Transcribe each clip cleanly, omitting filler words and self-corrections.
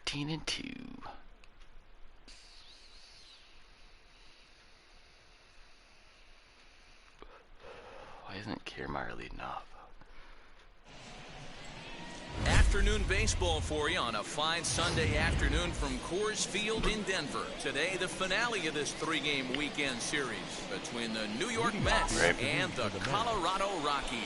14-2. Why isn't Kiermaier leading off? Afternoon baseball for you on a fine Sunday afternoon from Coors Field in Denver. Today, the finale of this three-game weekend series between the New York Mets and the Colorado Rockies.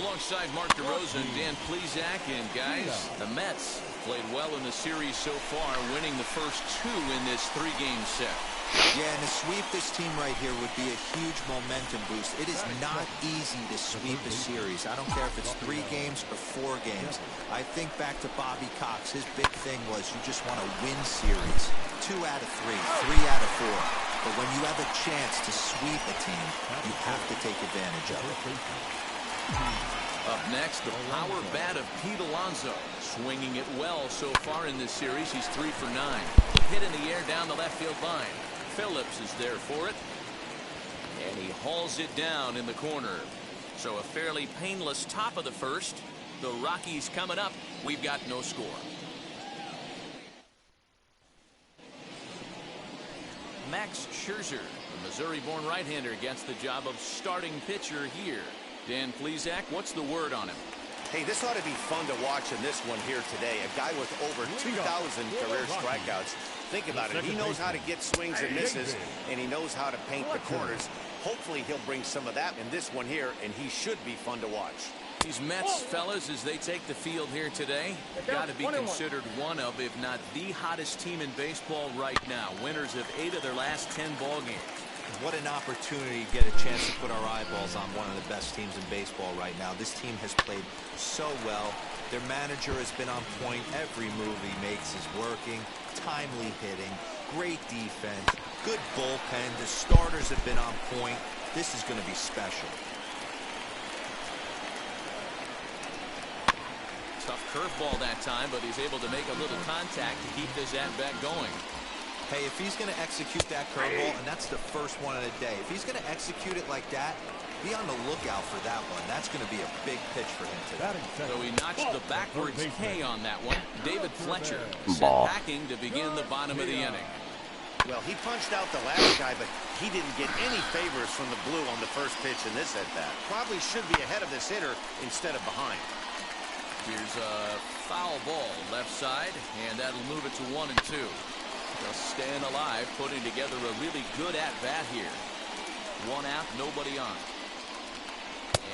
Alongside Mark DeRosa and Dan Plesac, and guys, the Mets played well in the series so far, winning the first two in this three-game set. Yeah, and to sweep this team right here would be a huge momentum boost. It is not easy to sweep a series. I don't care if it's 3 games or 4 games. I think back to Bobby Cox. His big thing was you just want to win series. 2 out of 3, 3 out of 4. But when you have a chance to sweep a team, you have to take advantage of it. Up next, the power bat of Pete Alonso. Swinging it well so far in this series. He's 3 for 9. Hit in the air down the left field line. Phillips is there for it, and he hauls it down in the corner. So a fairly painless top of the first. The Rockies coming up. We've got no score. Max Scherzer, the Missouri-born right-hander, gets the job of starting pitcher here. Dan Plesac, what's the word on him? Hey, this ought to be fun to watch in this one here today. A guy with over 2,000 career strikeouts. Think about it. He knows how to get swings and misses, and he knows how to paint the corners. Hopefully, he'll bring some of that in this one here, and he should be fun to watch. These Mets, fellas, as they take the field here today, got to be considered one of, if not the hottest team in baseball right now. Winners of 8 of their last 10 ball games. What an opportunity to get a chance to put our eyeballs on one of the best teams in baseball right now. This team has played so well. Their manager has been on point. Every move he makes is working. Timely hitting. Great defense. Good bullpen. The starters have been on point. This is going to be special. Tough curveball that time, but he's able to make a little contact to keep this at-bat going. Hey, if he's going to execute that curveball, and that's the first one of the day, if he's going to execute it like that, be on the lookout for that one. That's going to be a big pitch for him today. So he notched the backwards K on that one. David Fletcher sent packing to begin the bottom of the inning. Well, he punched out the last guy, but he didn't get any favors from the blue on the first pitch in this at-bat. Probably should be ahead of this hitter instead of behind. Here's a foul ball left side, and that'll move it to 1 and 2. Just staying alive, putting together a really good at-bat here. 1 out, nobody on.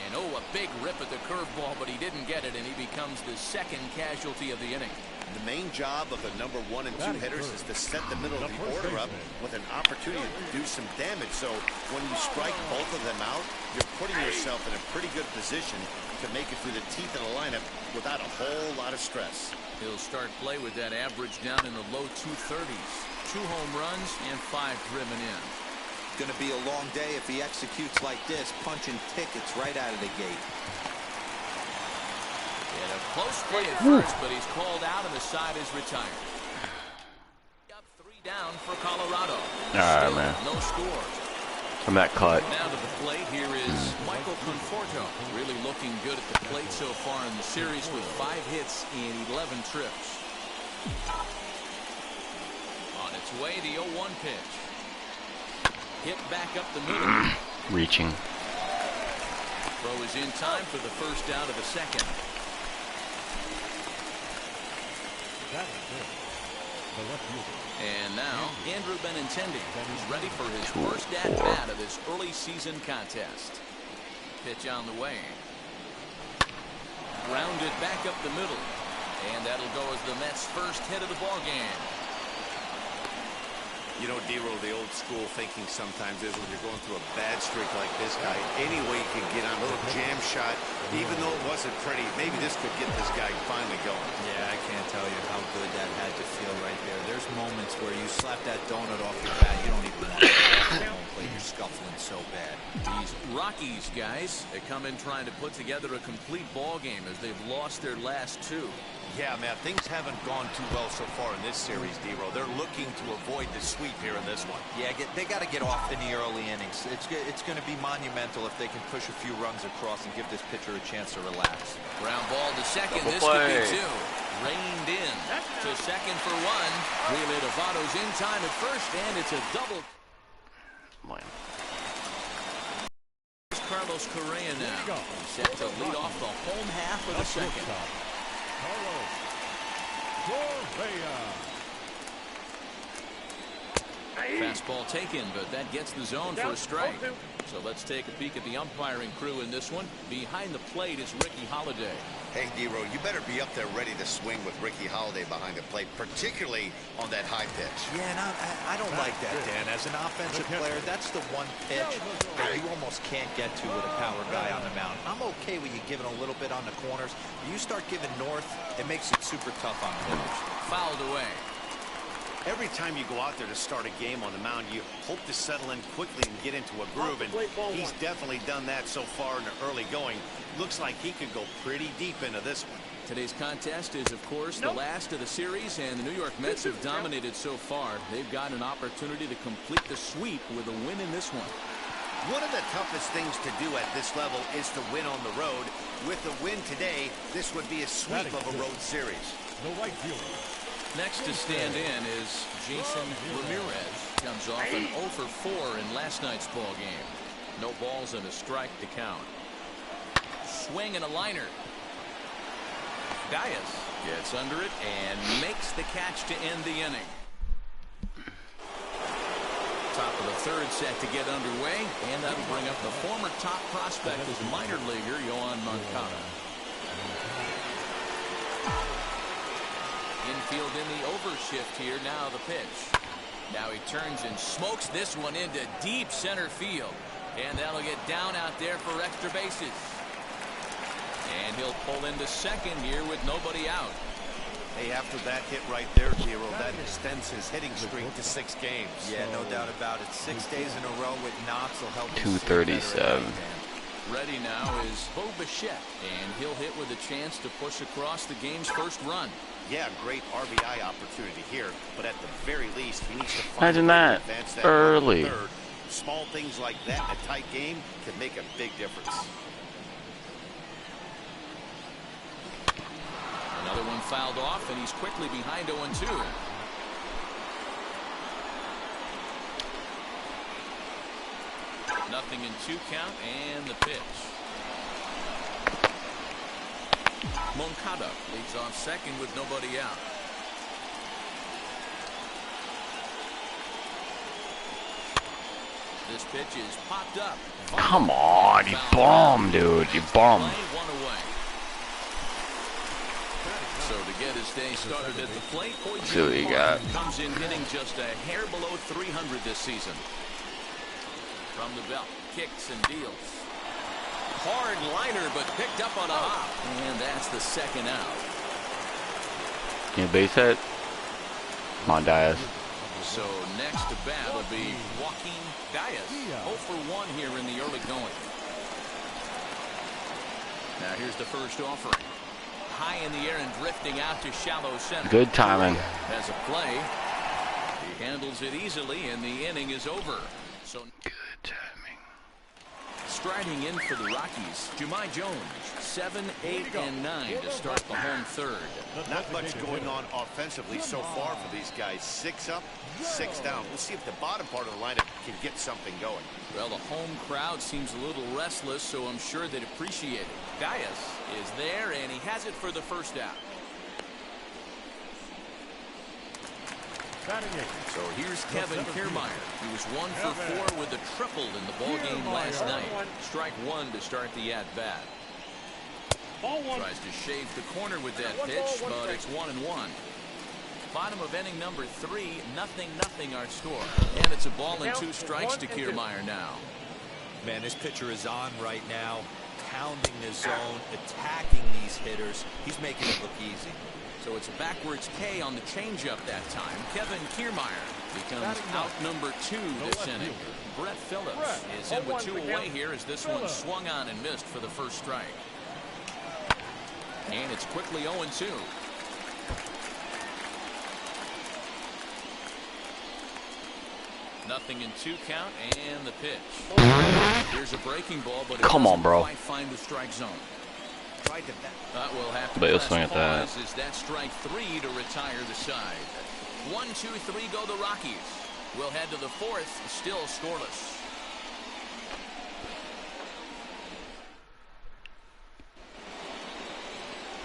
And oh, a big rip at the curveball, but he didn't get it, and he becomes the second casualty of the inning. The main job of the number 1 and 2 hitters is to set the middle of the order up with an opportunity to do some damage. So when you strike both of them out, you're putting yourself in a pretty good position to make it through the teeth of the lineup without a whole lot of stress. He'll start play with that average down in the low 230s. 2 home runs and 5 driven in. Going to be a long day if he executes like this, punching tickets right out of the gate. And a close play at first, but he's called out and the side is retired. Up 3 down for Colorado. Alright, man. No score. From that cut. Now to the plate, here is Michael Conforto. Really looking good at the plate so far in the series with 5 hits in 11 trips. On its way, the 0-1 pitch. Hit back up the middle. Reaching. Throw is in time for the first out of the second. And now, Andrew Benintendi is ready for his first at-bat of this early season contest. Pitch on the way. Grounded back up the middle. And that'll go as the Mets' first hit of the ball game. You know, D-Roll, the old school thinking sometimes is when you're going through a bad streak like this guy, any way you can get on a little jam shot, even though it wasn't pretty, maybe this could get this guy finally going. Yeah, I can't tell you how good that had to feel right there. There's moments where you slap that donut off your bat, you don't even want to go home plate. You're scuffling so bad. These Rockies guys, they come in trying to put together a complete ball game as they've lost their last 2. Yeah, man, things haven't gone too well so far in this series, D-Roll. They're looking to avoid the sweep here in this one. Yeah, they got to get off in the early innings. It's going to be monumental if they can push a few runs across and give this pitcher a chance to relax. Ground ball to second. Double this play. could be 2. Reined in to second for one. Relay to Votto's in time at first, and it's a double. Carlos Correa now. Set to lead off the home half of the second. Fastball taken, but that gets the zone for a strike. So let's take a peek at the umpiring crew in this one. Behind the plate is Ricky Holiday. Hey, D-Row, you better be up there ready to swing with Ricky Holiday behind the plate, particularly on that high pitch. Yeah, and I don't like that, Dan. As an offensive player, that's the one pitch that you almost can't get to with a power guy on the mound. I'm okay with you giving a little bit on the corners. You start giving north, it makes it super tough on hitters. Fouled away. Every time you go out there to start a game on the mound, you hope to settle in quickly and get into a groove, and he's definitely done that so far in the early going. Looks like he could go pretty deep into this one. Today's contest is, of course, the last of the series, and the New York Mets have dominated so far. They've got an opportunity to complete the sweep with a win in this one. One of the toughest things to do at this level is to win on the road. With the win today, this would be a sweep of a road series. Next to stand in is Jason Ramirez. Comes off an 0 for 4 in last night's ball game. No balls and a strike to count. Swing and a liner. Gaius gets under it and makes the catch to end the inning. Top of the third set to get underway, and that'll bring up the former top prospect as a minor leaguer, Yohan Moncada. Infield in the overshift here. Now the pitch. Now he turns and smokes this one into deep center field. And that'll get down out there for extra bases. And he'll pull into second here with nobody out. Hey, after that hit right there, Giro, that extends his hitting streak to 6 games. Yeah, no doubt about it. 6 days in a row with knocks will help. 237. Ready now is Bo Bichette, and he'll hit with a chance to push across the game's first run. Yeah, great RBI opportunity here, but at the very least, he needs to find Imagine that advance that early. third. Small things like that in a tight game can make a big difference. Another one fouled off, and he's quickly behind 0-2. Nothing in 2 count, and the pitch. Moncada leads off second with nobody out. This pitch is popped up. Come on, you bum, dude. You bum. One away. So to get his day started at the plate, See what you got. comes in hitting just a hair below 300 this season. From the belt, kicks and deals. Hard liner, but picked up on a hop. And that's the second out. You base hit? Come on, Diaz. So next to bat will be Joaquin Gaius. 0 for 1 here in the early going. Now here's the first offering. High in the air and drifting out to shallow center. Good timing. Has a play. He handles it easily, and the inning is over. So Good timing. striding in for the Rockies, Jumai Jones, 7, 8, and 9 to start the home third. Not much going on offensively so far for these guys. 6 up, 6 down. We'll see if the bottom part of the lineup can get something going. Well, the home crowd seems a little restless, so I'm sure they'd appreciate it. Gaius is there, and he has it for the first out. So here's Kevin Kiermaier. He was 1 for 4 with a triple in the ballgame last night. Strike 1 to start the at-bat. Tries to shave the corner with that pitch, but it's 1-1. Bottom of inning number 3, 0-0 our score. And it's a ball and 2 strikes to Kiermaier now. Man, this pitcher is on right now, pounding the zone, attacking these hitters. He's making it look easy. So it's a backwards K on the changeup that time. Kevin Kiermaier becomes out number 2 this inning. Brett Phillips is in with 2 away here as this one swung on and missed for the first strike. And it's quickly 0-2. Nothing in 2 count, and the pitch. Here's a breaking ball, but it Come on, doesn't bro. quite find the strike zone. tried to We'll have to But he'll press swing at that. pause as that strike 3 to retire the side. 1, 2, 3 go the Rockies. We'll head to the 4th, still scoreless.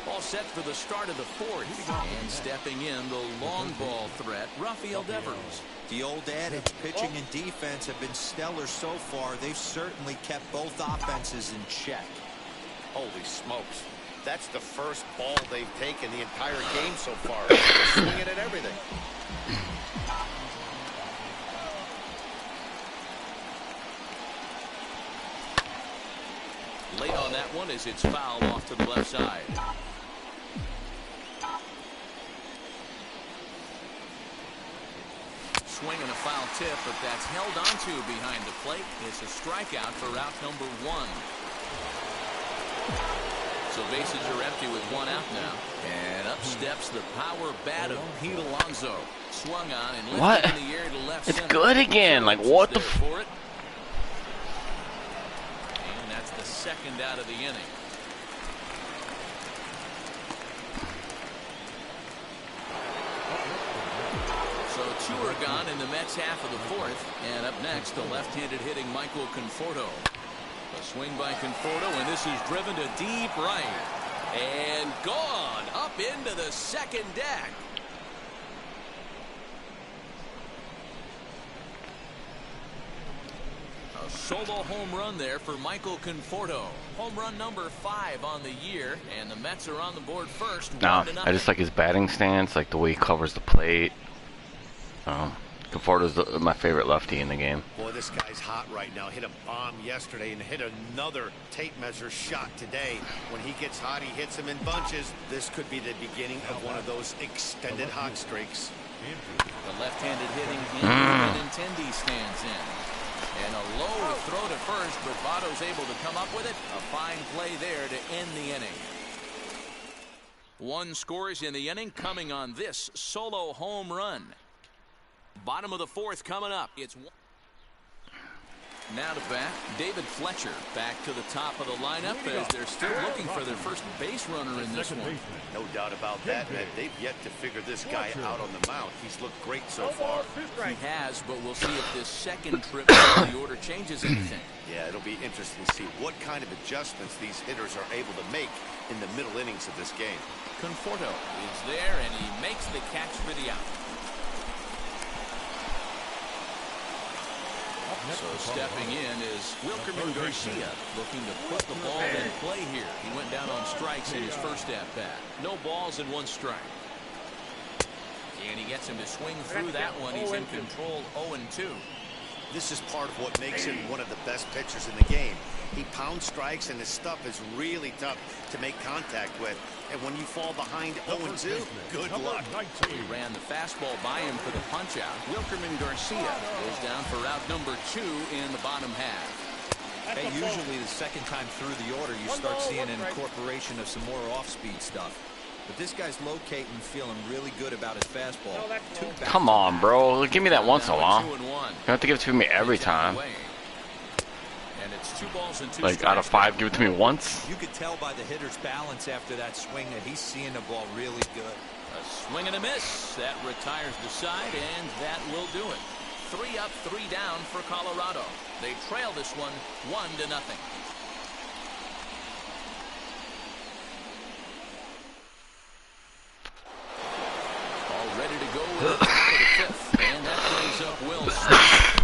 All set for the start of the 4th. And stepping in, the long ball threat, Rafael Devers. The old adage, pitching and defense have been stellar so far. They've certainly kept both offenses in check. Holy smokes. That's the first ball they've taken the entire game so far. Swinging at everything. Late on that one as it's fouled off to the left side. Swing and a foul tip, but that's held onto behind the plate. It's a strikeout for out number 1. So bases are empty with 1 out now. And up steps the power bat of Pete Alonso. Swung on and lifted What? in the air to left It's center. good again. Like, what the f... For it. And that's the second out of the inning. So 2 are gone in the Mets half of the 4th. And up next, the left-handed hitting Michael Conforto. A swing by Conforto, and this is driven to deep right. And gone up into the second deck. A solo home run there for Michael Conforto. Home run number 5 on the year, and the Mets are on the board first. No, 1-0. I just like his batting stance, like the way he covers the plate. Conforto's my favorite lefty in the game. Boy, this guy's hot right now. Hit a bomb yesterday and hit another tape measure shot today. When he gets hot, he hits them in bunches. This could be the beginning of one of those extended hot streaks. The left-handed hitting Benintendi stands in. And a low throw to first, but Votto's able to come up with it. A fine play there to end the inning. 1 scores in the inning coming on this solo home run. Bottom of the 4th coming up. It's now to bat, David Fletcher back to the top of the lineup as they're still looking for their first base runner in this one. No doubt about that, man. They've yet to figure this guy out on the mound. He's looked great so far. He has, but we'll see if this second trip down the order changes anything. Yeah, it'll be interesting to see what kind of adjustments these hitters are able to make in the middle innings of this game. Conforto is there, and he makes the catch for the out. So stepping in is Wilkerman Garcia, looking to put the ball in play here. He went down on strikes in his first at-bat. No balls and 1 strike. And he gets him to swing through that one. He's in control 0-2. This is part of what makes him one of the best pitchers in the game. He pounds strikes, and his stuff is really tough to make contact with. And when you fall behind 0-2, good luck. He ran the fastball by him for the punch-out. Wilkerman Garcia goes down for out number 2 in the bottom half. Hey, usually the second time through the order, you start seeing an incorporation of some more off-speed stuff. But this guy's locating, feeling really good about his fastball. Come on, bro. Give me that once in a while. You 2-1. don't have to give it to me every time. And it's 2 balls and 2 Like, out of 5, give it to me once. You could tell by the hitter's balance after that swing that he's seeing the ball really good. A swing and a miss. That retires the side, and that will do it. 3 up, 3 down for Colorado. They trail this one 1-0. All ready to go with the top of the 5th. And that brings up Will Smith.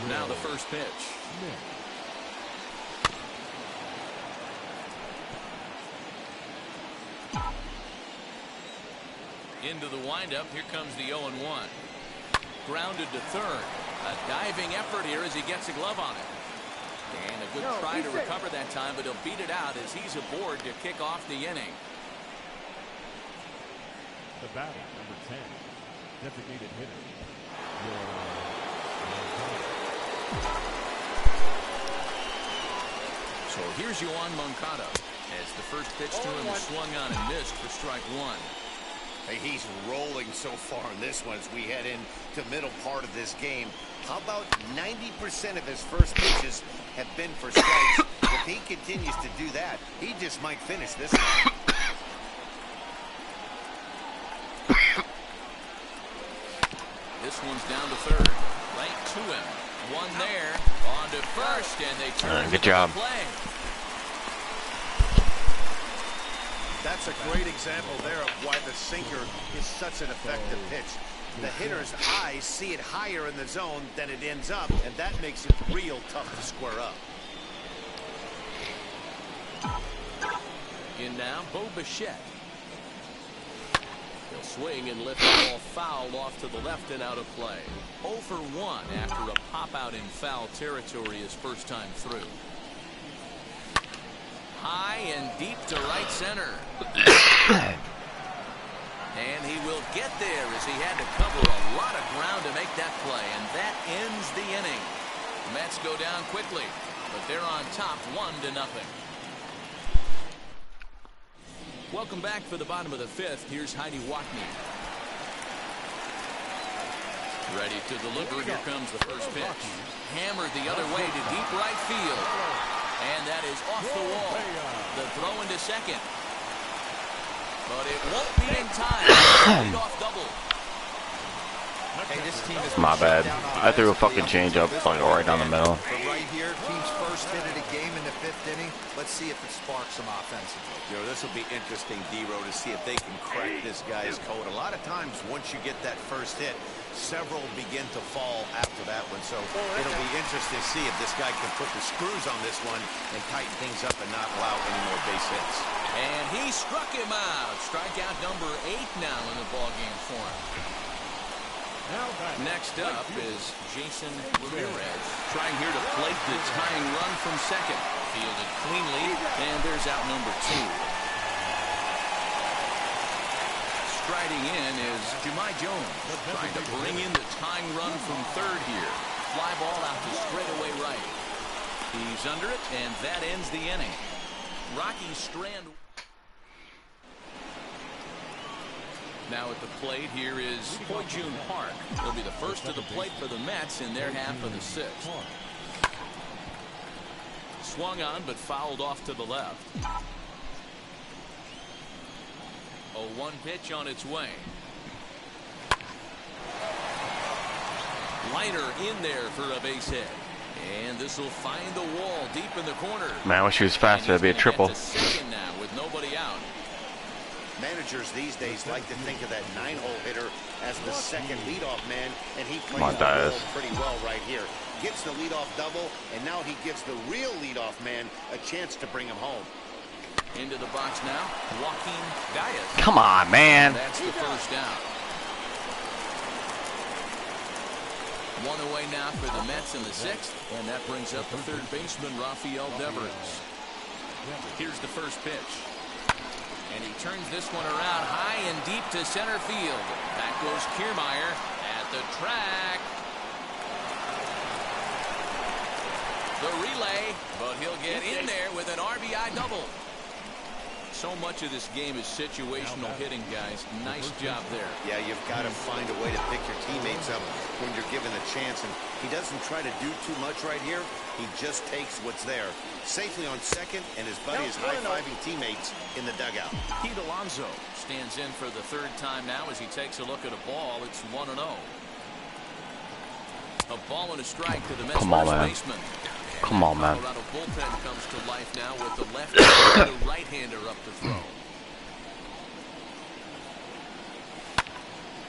Now the first pitch. Into the windup. Here comes the 0-1. Grounded to third. A diving effort here as he gets a glove on it. And a good try to recover that time, but he'll beat it out as he's aboard to kick off the inning. The batter, number 10, designated hitter. So here's Yoan Moncada as the first pitch to him was swung on and missed for strike 1. Hey, he's rolling so far in this one as we head into middle part of this game. How about 90% of his first pitches have been for strikes? If he continues to do that, he just might finish this one. This one's down to third. Right to him. One there. On to first, and they turn good job. play. That's a great example there of why the sinker is such an effective pitch. The hitter's eyes see it higher in the zone than it ends up, and that makes it real tough to square up. In now, Bo Bichette. He'll swing and lift the ball foul off to the left and out of play. 0 for 1 after a pop-out in foul territory his first time through. High and deep to right center. And he will get there as he had to cover a lot of ground to make that play. And that ends the inning. Mets go down quickly, but they're on top 1-0. Welcome back for the bottom of the fifth. Here's Heidi Watney. Ready to deliver. Here comes the first pitch. Hammered the other way to deep right field. And that is off the wall. The throw into second. But it won't be in time. Lead off double. Hey, this team is My bad. I threw a fucking change up right down the middle. But right here, team's first hit of the game in the 5th inning. Let's see if it sparks some offensively. You know, this will be interesting, D-Row, to see if they can crack this guy's code. A lot of times, once you get that first hit, several begin to fall after that one. So it'll be interesting to see if this guy can put the screws on this one and tighten things up and not allow any more base hits. And he struck him out. Strikeout number 8 now in the ballgame for him. Next up is Jason Ramirez, trying here to plate the tying run from second. Fielded cleanly, and there's out number 2. Striding in is Jahmai Jones, trying to bring in the tying run from third here. Fly ball out to straightaway right. He's under it, and that ends the inning. Rocky Strand. Now at the plate here is Ho-Jun Park. He'll be the first to the plate for the Mets in their half of the 6th. Swung on but fouled off to the left. 0-1 pitch on its way. Liner in there for a base hit. And this will find the wall deep in the corner. Man, I wish he was faster. That'd be a triple. Second now with nobody out. Managers these days like to think of that 9-hole hitter as the second leadoff man, and he plays on, the Diaz. role pretty well right here. Gets the leadoff double, and now he gives the real leadoff man a chance to bring him home. Into the box now, Joaquin Diaz. Come on, man. That's the first down. One away now for the Mets in the 6th, and that brings up the third baseman, Rafael Devers. Here's the first pitch. And he turns this one around high and deep to center field. Back goes Kiermaier at the track. The relay, but he'll get in there with an RBI double. So much of this game is situational hitting, guys. Nice job there. Yeah, you've got to find a way to pick your teammates up when you're given a chance, and he doesn't try to do too much right here. He just takes what's there. Safely on second, and his buddy is high-fiving teammates in the dugout. Pete Alonso stands in for the 3rd time now as he takes a look at a ball. It's 1-0. A ball and a strike to the Mets first baseman. Come on, man. Colorado bullpen comes to life now with the left-hander and the right-hander up to throw.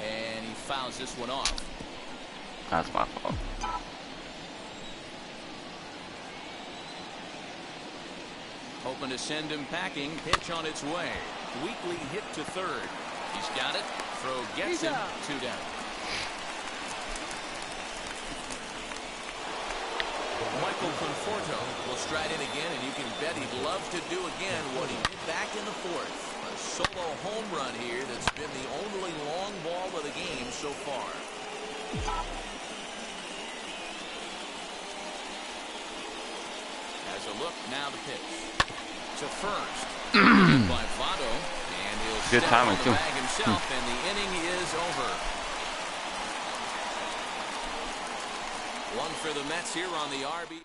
And he fouls this one off. That's my fault. Hoping to send him packing. Pitch on its way. Weekly hit to third. He's got it. Throw gets him. 2 down. Michael Conforto will stride in again, and you can bet he'd love to do again what he did back in the 4th. A solo home run here that's been the only long ball of the game so far. Has a look, now the pitch. To first. By Votto, and he'll good step timing on the too. bag himself, and the inning is over. One for the Mets here on the RB.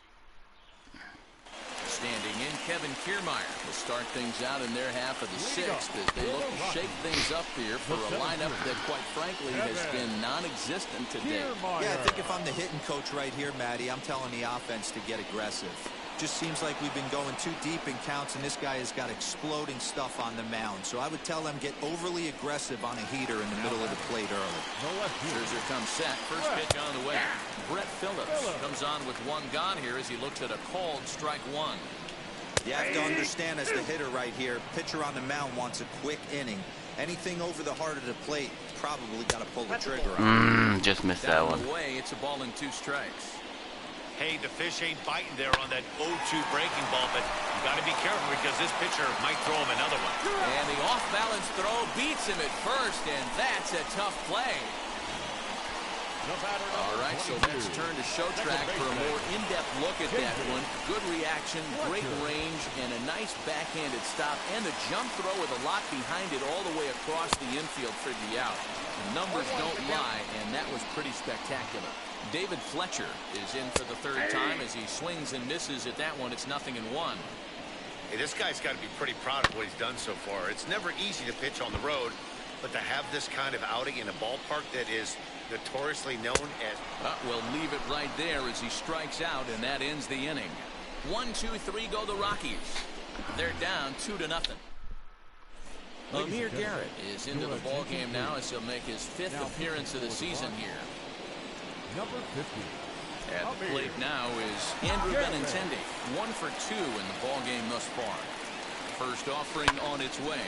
standing in Kevin Kiermaier to start things out in their half of the sixth as they look to shake things up here for a lineup that, quite frankly, has been non-existent today. Yeah, I think if I'm the hitting coach right here, Matty, I'm telling the offense to get aggressive. Just seems like we've been going too deep in counts, and this guy has got exploding stuff on the mound. So I would tell them get overly aggressive on a heater in the middle of the plate early. Scherzer comes set. First pitch on the way. Brett Phillips comes on with one gone here as he looks at a called strike one. You have to understand as the hitter right here, pitcher on the mound wants a quick inning. Anything over the heart of the plate, probably got to pull the trigger on. Just missed that one. Down the way, it's a ball and 2 strikes. Hey, the fish ain't biting there on that 0-2 breaking ball, but you got to be careful because this pitcher might throw him another one. And the off-balance throw beats him at first, and that's a tough play. All right, so let's turn to Show Track for a more in-depth look at that one. Good reaction, great range, and a nice backhanded stop, and a jump throw with a lot behind it all the way across the infield for the out. The numbers don't lie, and that was pretty spectacular. David Fletcher is in for the third time as he swings and misses at that one. It's 0-1. Hey, this guy's got to be pretty proud of what he's done so far. It's never easy to pitch on the road, but to have this kind of outing in a ballpark that is notoriously known as... We'll leave it right there as he strikes out, and that ends the inning. 1-2-3 go the Rockies. They're down 2-0. Amir Garrett is into the ball game now as he'll make his 5th appearance of the season here. Number 50. At the plate now is Andrew Benintendi, 1 for 2 in the ball game thus far. First offering on its way.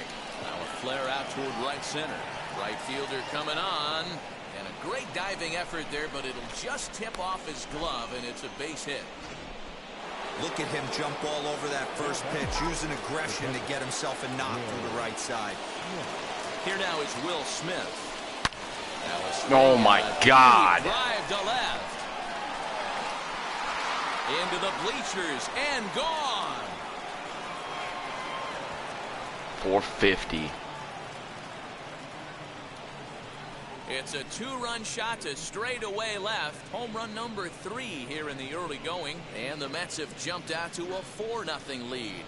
Now a flare out toward right center. Right fielder coming on. And a great diving effort there, but it'll just tip off his glove, and it's a base hit. Look at him jump all over that first pitch, using aggression to get himself a knock through the right side. Here now is Will Smith. Oh my God. Drive to left. Into the bleachers and gone. 450. It's a 2-run shot to straightaway left. Home run number 3 here in the early going. And the Mets have jumped out to a 4-0 lead.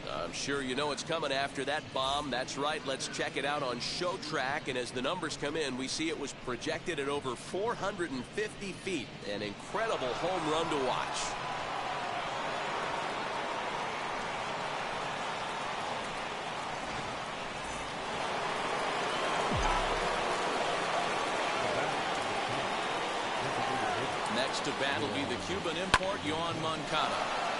I'm sure you know it's coming after that bomb. That's right. Let's check it out on Show Track. And as the numbers come in, we see it was projected at over 450 feet. An incredible home run to watch. Next to bat will be the Cuban import, Yoan Moncada.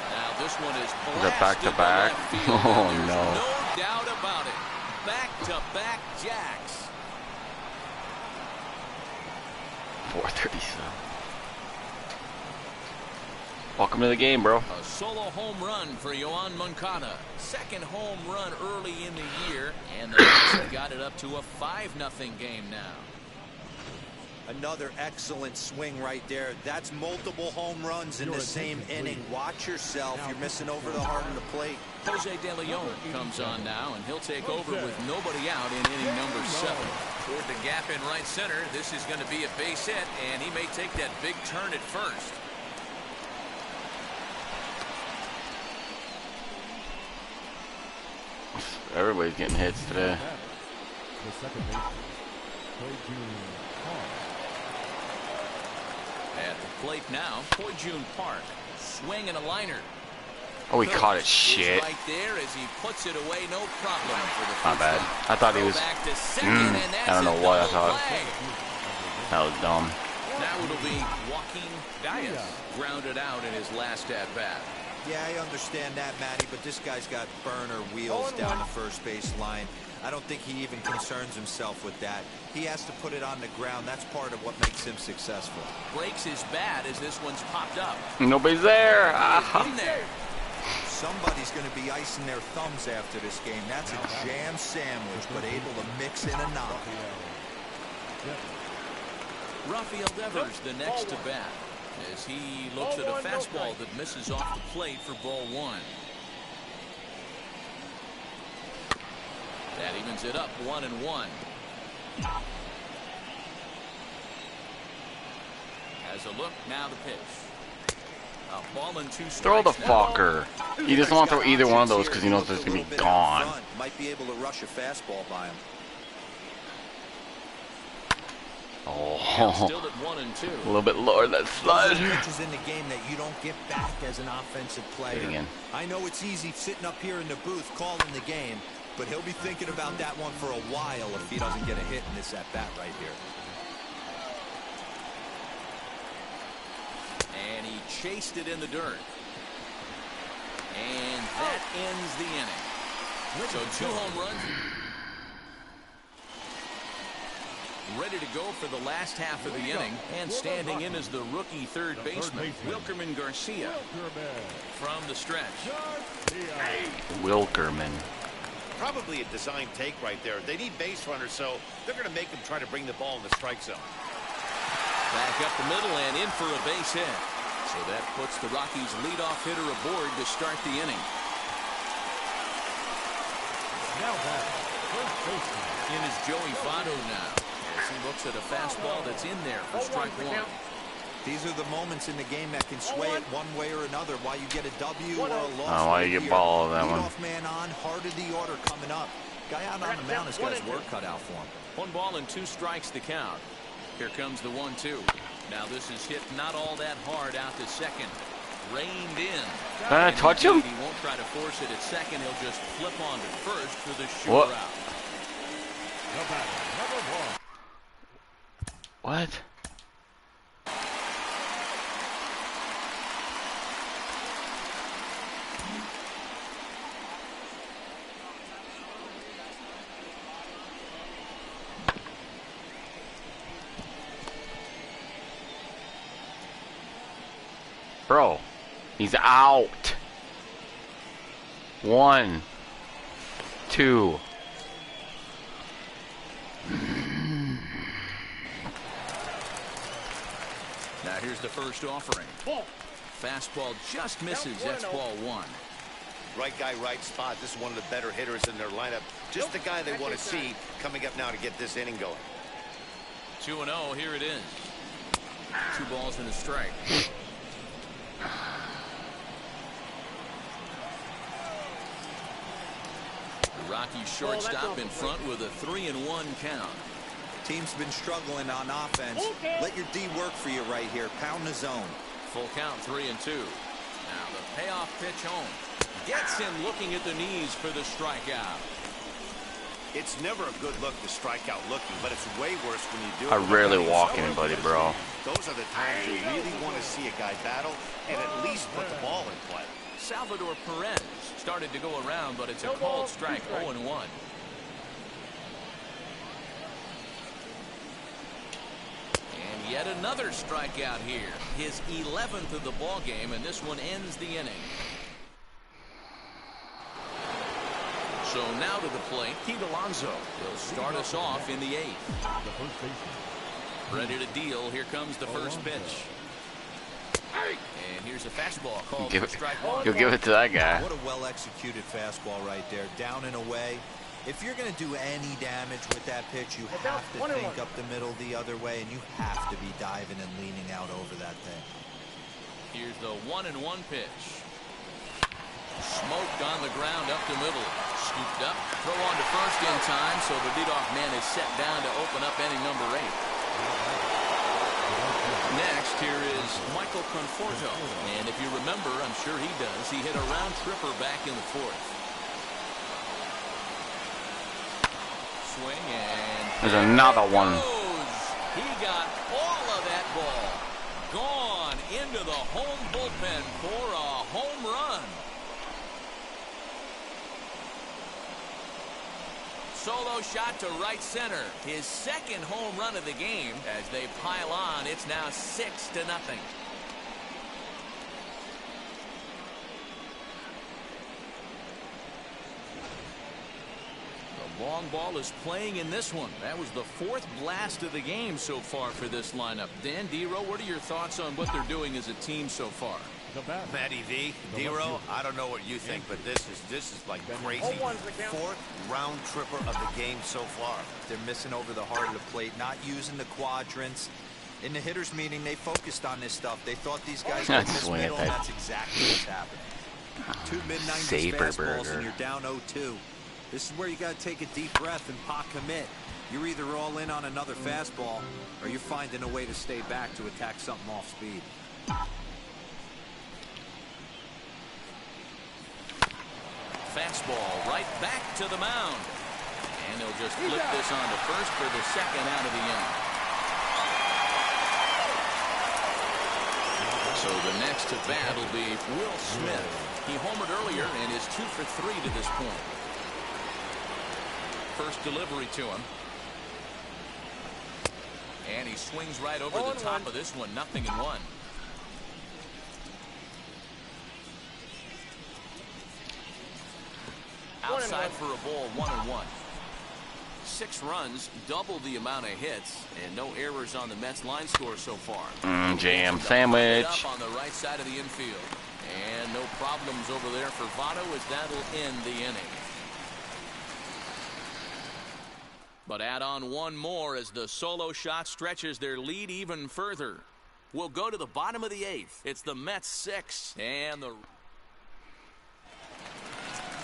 Now this one is back-to-back. Oh no. No doubt about it. Back-to-back jacks. 437. Welcome to the game, bro. A solo home run for Yoan Moncada. Second home run early in the year, and the Mets got it up to a 5-0 game now. Another excellent swing right there. That's multiple home runs in the same inning. Watch yourself. You're missing over the heart of the plate. Jose De Leon comes on now, and he'll take over with nobody out in inning number 7. Toward the gap in right center. This is going to be a base hit, and he may take that big turn at first. Everybody's getting hits today. The second baseman, At the plate now, Jun Park. Swing and a liner. Oh, he caught it. Shit. Right there as he puts it away, no problem for the Not bad. I thought he was. I don't know what I thought. That was dumb. Now it'll be Joaquin Diaz grounded out in his last at bat. Yeah, I understand that, Matty, but this guy's got burner wheels down the first base line. I don't think he even concerns himself with that. He has to put it on the ground. That's part of what makes him successful. Breaks his bat as this one's popped up. Nobody's there. In there. Somebody's going to be icing their thumbs after this game. That's a jam sandwich, but able to mix in a knock. Rafael Devers the next to bat as he looks at a fastball that misses off the plate for ball 1. That evens it up 1-1. a look. Now the pitch. A ball and 2 strikes. Throw the now. fucker. He doesn't want to throw either one of those because he knows it's going to be gone. Might be able to rush a fastball by him. Oh, Still at 1 and 2. a little bit lower that slide. Pitches in the game that you don't get back as an offensive player. Again. I know it's easy sitting up here in the booth calling the game, but he'll be thinking about that one for a while if he doesn't get a hit in this at bat right here. And he chased it in the dirt. And that ends the inning. So 2 home runs. Ready to go for the last half of the inning, and standing in is the rookie third baseman, Wilkerman Garcia, from the stretch. Wilkerman. Probably a design take right there. They need base runners, so they're going to make him try to bring the ball in the strike zone. Back up the middle and in for a base hit. So that puts the Rockies' leadoff hitter aboard to start the inning. Now back, first baseman. In is Joey Votto now, as he looks at a fastball that's in there for strike 1. These are the moments in the game that can sway it one way or another. Why you get a W or a loss. Oh, why you get ball of that one. Leadoff man on, heart of the order coming up. Guy out on the mound has got his work cut out for him. 1 ball and 2 strikes the count. Here comes the 1-2. Now this is hit not all that hard out to second. Reined in. Touch him? He won't try to force it at second. He'll just flip on to first for the shooter out. The batter, number 1. What? Bro, he's out. 1, 2. Now here's the first offering. Fastball just misses. That's ball 1. Right guy, right spot. This is one of the better hitters in their lineup. Just the guy they want to see coming up now to get this inning going. 2-0. Here it is. 2 balls and a strike. The Rockies shortstop in front with a 3-1 count. Team's been struggling on offense. Let your D work for you right here. Pound the zone. Full count, 3-2. Now the payoff pitch home. Gets him looking at the knees for the strikeout. It's never a good look to strike out looking, but it's way worse when you do it. I rarely walk anybody, bro. Those are the times you really want to see a guy battle and at least put the ball in play. Salvador Perez started to go around, but it's a called strike, 0-1. And yet another strikeout here. His 11th of the ball game, and this one ends the inning. So now to the plate, Pete Alonso will start us off in the 8th. The first baseman. Ready to deal. Here comes the first pitch. And here's a fastball called for strike 1. You'll give it to that guy. What a well-executed fastball right there. Down and away. If you're going to do any damage with that pitch, you have to think up the middle the other way, and you have to be diving and leaning out over that thing. Here's the 1-1 pitch. Smoked on the ground up the middle. Scooped up. Throw on to first in time, so the leadoff man is set down to open up inning number 8. Next, here is Michael Conforto. And if you remember, I'm sure he does, he hit a round tripper back in the 4th. Swing and There's another one. He got all of that ball. Gone into the home bullpen for a home run. Solo shot to right center. His second home run of the game. As they pile on, it's now 6-0. The long ball is playing in this one. That was the 4th blast of the game so far for this lineup. Dan, D-Row, what are your thoughts on what they're doing as a team so far? Matty V, D-Row, I don't know what you think, but this is like crazy. 4th round tripper of the game so far. They're missing over the heart of the plate, not using the quadrants. In the hitters meeting, they focused on this stuff. They thought these guys would miss middle, and that's exactly what's happened. 2 mid-90s fastballs and you're down 0-2. This is where you got to take a deep breath and pot commit. You're either all in on another fastball or you're finding a way to stay back to attack something off speed. Fastball right back to the mound. And he'll just flip this on to first for the second out of the inning. So the next to bat will be Will Smith. He homered earlier and is 2 for 3 to this point. First delivery to him. And he swings right over the top of this one. 0-1. Outside for a ball, 1-1. 6 runs, double the amount of hits, and no errors on the Mets line score so far. Jam sandwich. Up on the right side of the infield. And no problems over there for Votto as that'll end the inning. But add on one more as the solo shot stretches their lead even further. We'll go to the bottom of the 8th. It's the Mets 6 and the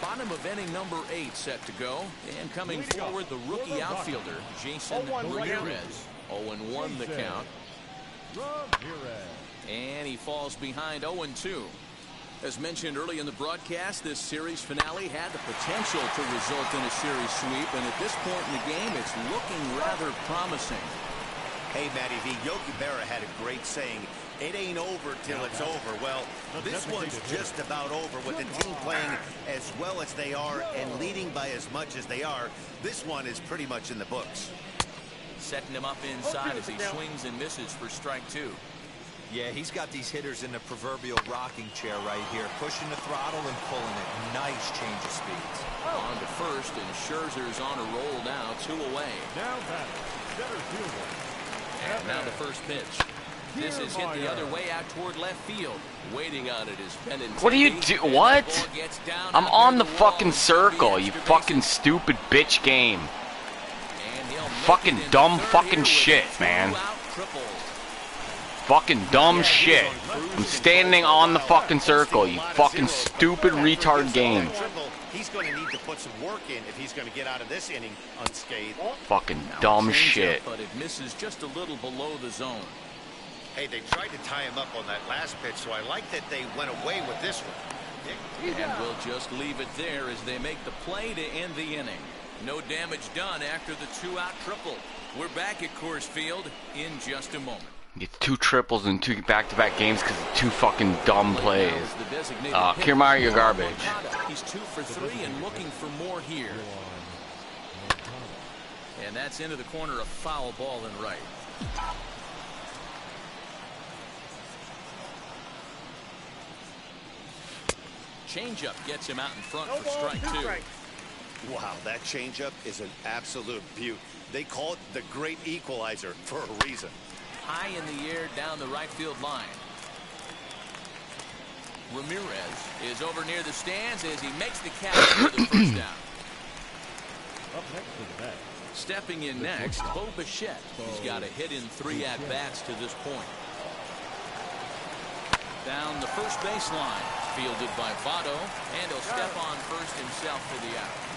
bottom of inning number 8 set to go. And coming forward, the rookie outfielder, Jason Ramirez. 0-1 the count. And he falls behind 0-2. As mentioned early in the broadcast, this series finale had the potential to result in a series sweep, and at this point in the game, it's looking rather promising. Hey, Matty V, Yogi Berra had a great saying, it ain't over till it's over. Well, this one's just about over with the team playing as well as they are and leading by as much as they are. This one is pretty much in the books. Setting him up inside as he swings and misses for strike 2. Yeah, he's got these hitters in the proverbial rocking chair right here, pushing the throttle and pulling it. Nice change of speeds. On to first, and Scherzer's on a roll now, 2 away. Now batting, center fielder. And now the first pitch. This is hit the other way out toward left field. Waiting on it is Benintendi. What do you do? What? I'm on the fucking circle, you fucking stupid bitch game. Fucking dumb fucking shit, man. Fucking dumb shit. I'm standing on the fucking circle, you fucking stupid retard game. He's going to need to put some work in if he's going to get out of this inning unscathed. Fucking dumb shit. But it misses just a little below the zone. Hey, they tried to tie him up on that last pitch, so I like that they went away with this one. And we'll just leave it there as they make the play to end the inning. No damage done after the 2-out triple. We're back at Coors Field in just a moment. Gets 2 triples in 2 back-to-back games because of 2 fucking dumb plays. Kiermaier, you're garbage. He's 2 for 3 and looking for more here. And that's into the corner, a foul ball and right. Changeup gets him out in front for strike 2. Wow, that changeup is an absolute beaut. They call it the great equalizer for a reason. High in the air down the right field line. Ramirez is over near the stands as he makes the catch for the first down. Up next to the bat. Stepping in next, Bo Bichette. He's got a hit in 3 at-bats to this point. Down the first baseline, fielded by Votto, and he'll step on first himself for the out.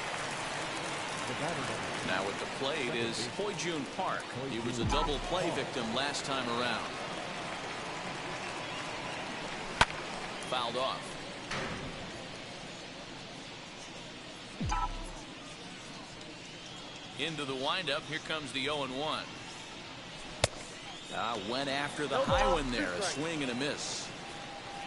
Now at the plate is Hoi-Jun Park. He was a double play victim last time around. Fouled off. Into the windup. Here comes the 0-1. Went after the high one there. A swing and a miss.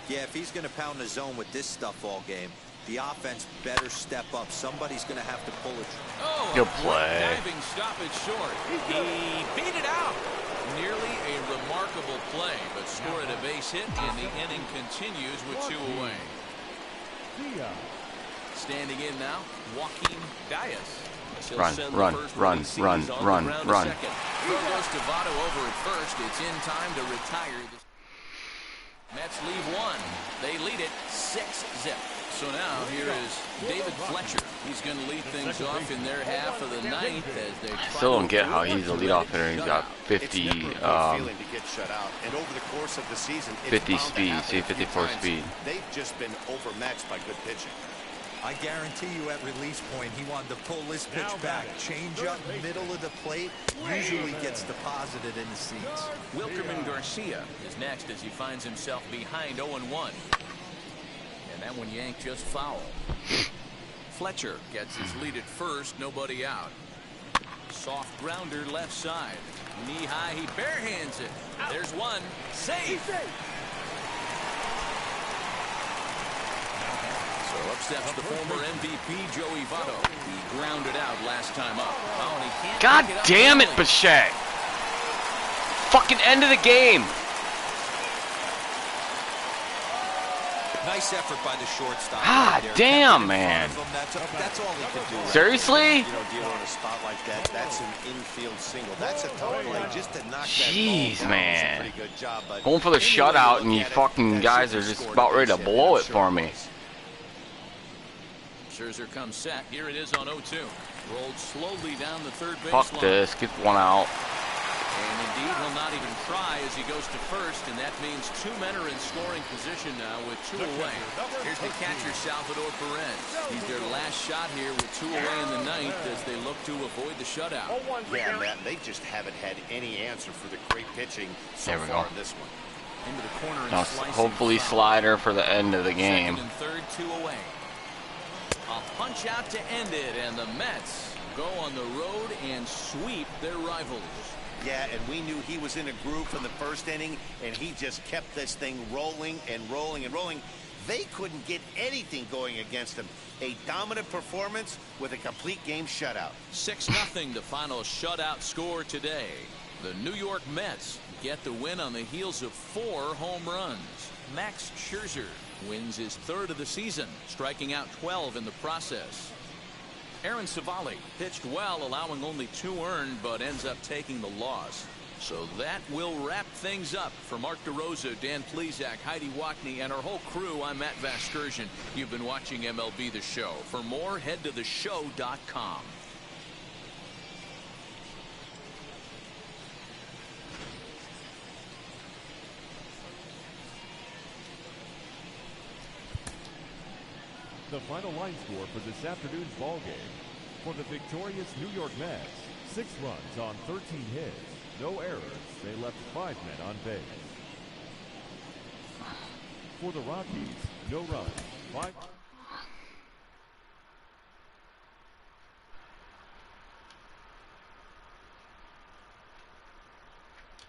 Yeah, if he's going to pound the zone with this stuff all game, the offense better step up. Somebody's going to have to pull it. Oh, good play. Diving stoppage short. He beat it out. Nearly a remarkable play, but scored a base hit, and the inning continues with 2 away. Standing in now, Joaquin Diaz. Run. Throw goes to Votto over at first. It's in time to retire. Mets leave 1. They lead it 6-0. So now here is David Fletcher. He's going to lead things off in their half of the ninth as they try. I still don't get how he's a leadoff hitter. He's got 50 speed, see 54 speed. They've just been overmatched by good pitching. I guarantee you at release point, he wanted to pull this pitch back. Change up, middle of the plate, usually gets deposited in the seats. Wilkerman Garcia is next as he finds himself behind 0-1. And that one yanked just foul. Fletcher gets his lead at first, nobody out. Soft grounder left side. Knee high, he barehands it. There's one. Safe. So up steps the former MVP, Joey Votto. He grounded out last time up. Oh, and he can't God pick it up damn it, early. Bichette. Fucking end of the game. Nice effort by the shortstop. Ah, damn, man. That's all he could do. Seriously? You know, dealing on a spot like that, that's an infield single. That's a tough play just to knock Jeez, that ball down. man. It's a pretty good job, but Going for the anyway shutout you and you look at it, fucking that guys should are have just scored about ready to base hit. blow I'm it sure for it me. was. Scherzer comes set. Here it is on 0-2. Rolled slowly down the third base Fuck line. this. Get one out. And indeed, he'll not even try as he goes to first, and that means two men are in scoring position now with two away. Here's the catcher, Salvador Perez. He's their last shot here with two away in the ninth as they look to avoid the shutout. Yeah, Matt, they just haven't had any answer for the great pitching so There we far go. in this one. Into the corner and Now, slicing hopefully foul. slider for the end of the game. Second and third, two away. A punch out to end it, and the Mets go on the road and sweep their rivals. Yeah, and we knew he was in a groove from the first inning, and he just kept this thing rolling and rolling and rolling. They couldn't get anything going against him. A dominant performance with a complete game shutout. 6-0 the final shutout score today. The New York Mets get the win on the heels of 4 home runs. Max Scherzer wins his third of the season, striking out 12 in the process. Aaron Savali pitched well, allowing only 2 earned, but ends up taking the loss. So that will wrap things up. For Mark DeRosa, Dan Plesac, Heidi Watney, and our whole crew, I'm Matt Vasgersian. You've been watching MLB The Show. For more, head to theshow.com. The final line score for this afternoon's ball game. For the victorious New York Mets, 6 runs on 13 hits, no errors. They left 5 men on base. For the Rockies, no runs, 5